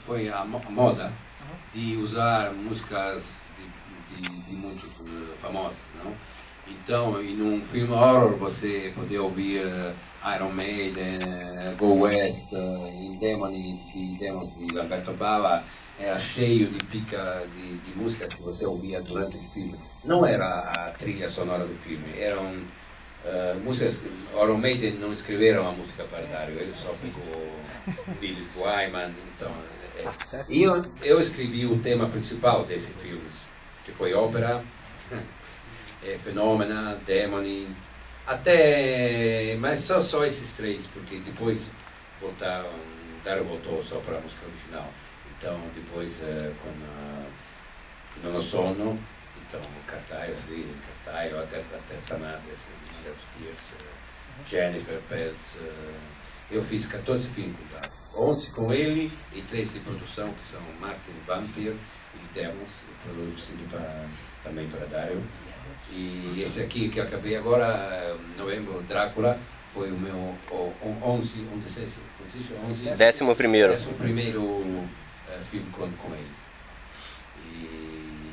foi a moda de usar músicas de muitos famosos, não? Então, em um filme horror você podia ouvir Iron Maiden, Go West, em demos de Lamberto Bava, era cheio de pica de música que você ouvia durante o filme. Não era a trilha sonora do filme, eram músicas. Iron Maiden não escreveram a música para Dario, ele só pegou Billy Wyman. Então, e eu escrevi o tema principal desse filme, que foi ópera. Fenômena, Demone, até, mas só esses três, porque depois Dario voltou só para a música original. Então depois quando No Sono, então Cartaio, a Terza Madre, Jennifer Peltz, eu fiz 14 filmes com Dario, 11 com ele e 13 de produção, que são Martin Vampire e Demos, produzido também para Dario. E esse aqui que eu acabei agora, novembro, Drácula, foi o meu 11º filme com ele. E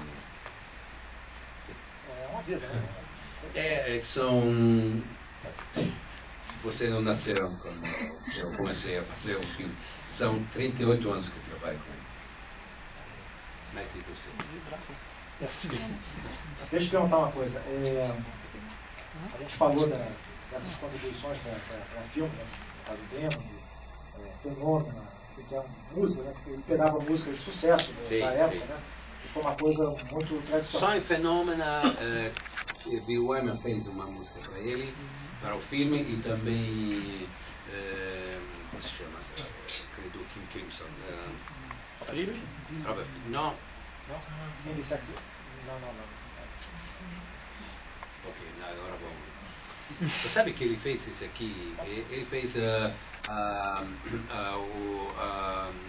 é uma vida, né? São... Você não nasceu quando eu comecei a fazer o filme. São 38 anos que eu trabalho com ele. Mais de você. Deixa eu perguntar uma coisa. A gente falou dessas contribuições para filme, né? No caso Demo, Fenômeno, que é música, né? Porque ele pegava música de sucesso da época, né? E foi uma coisa muito tradicional. Só em Fenômena, Bill Wyman fez uma música para ele, para o filme, e também, como se chama? Credo Kim Crimson. Não. Não. Ok, agora vamos. Você sabe que ele fez isso aqui? Ele fez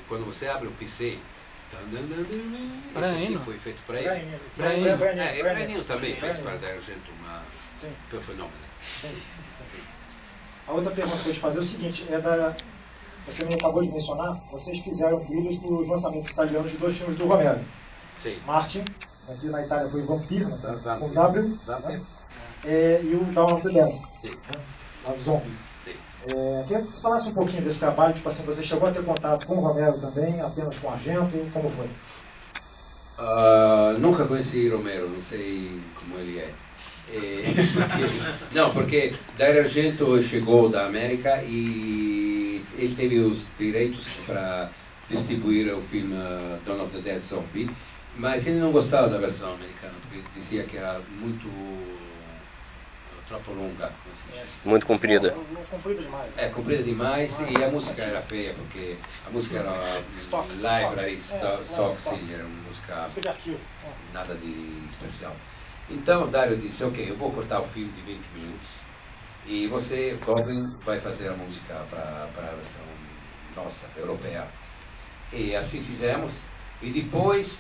quando você abre o PC. Esse aqui foi feito para ele. Braninho também fez para Dario Argento uma fenômeno. A outra pergunta que eu vou te fazer é o seguinte: você me acabou de mencionar, vocês fizeram trilhas para os lançamentos italianos de 2 filmes do Romero. Sim. Martin, aqui na Itália foi Vampiro, com W, né? E o Dawn of the Dead, sim. Né? Lá do Zombie. Sim. Queria que você falasse um pouquinho desse trabalho, tipo assim, você chegou a ter contato com o Romero também, apenas com o Argento, como foi? Nunca conheci Romero, não sei como ele é. Não, porque Dario Argento chegou da América e ele teve os direitos para distribuir o filme Dawn of the Dead Zombie, mas ele não gostava da versão americana, porque dizia que era troppo longa. Muito comprida. Comprida demais. Comprida demais, e a música era feia, porque a música era library, stock, sim, era uma música nada de especial. Então Dario disse, ok, eu vou cortar o filme de 20 minutos, e você, Goblin, vai fazer a música para a versão nossa, europeia. E assim fizemos, e depois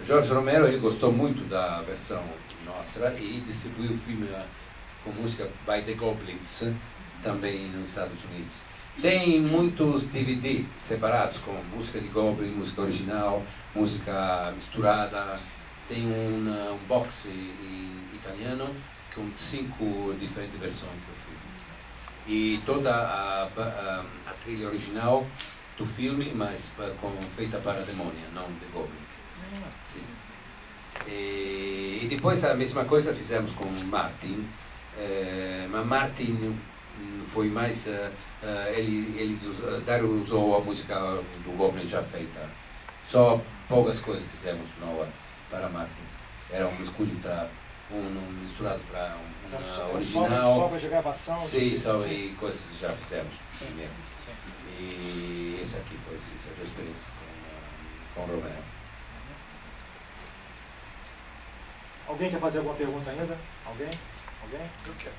Jorge Romero, ele gostou muito da versão nossa e distribuiu o filme com música by The Goblins, também nos Estados Unidos. Tem muitos DVD separados, com música de Goblin, música original, música misturada. Tem um box em italiano com 5 diferentes versões do filme. E toda a trilha original do filme, mas feita para a Demônia, não The Goblin. Sim. E depois a mesma coisa fizemos com Martin, mas Martin foi mais, Dario usou a música do Goblin já feita, só poucas coisas fizemos nova para Martin. Era uma escolha misturado para uma original. Só de gravação? Sim, só e coisas que já fizemos primeiro. E esse aqui foi a experiência com o Romero. Alguém quer fazer alguma pergunta ainda? Alguém? Eu quero.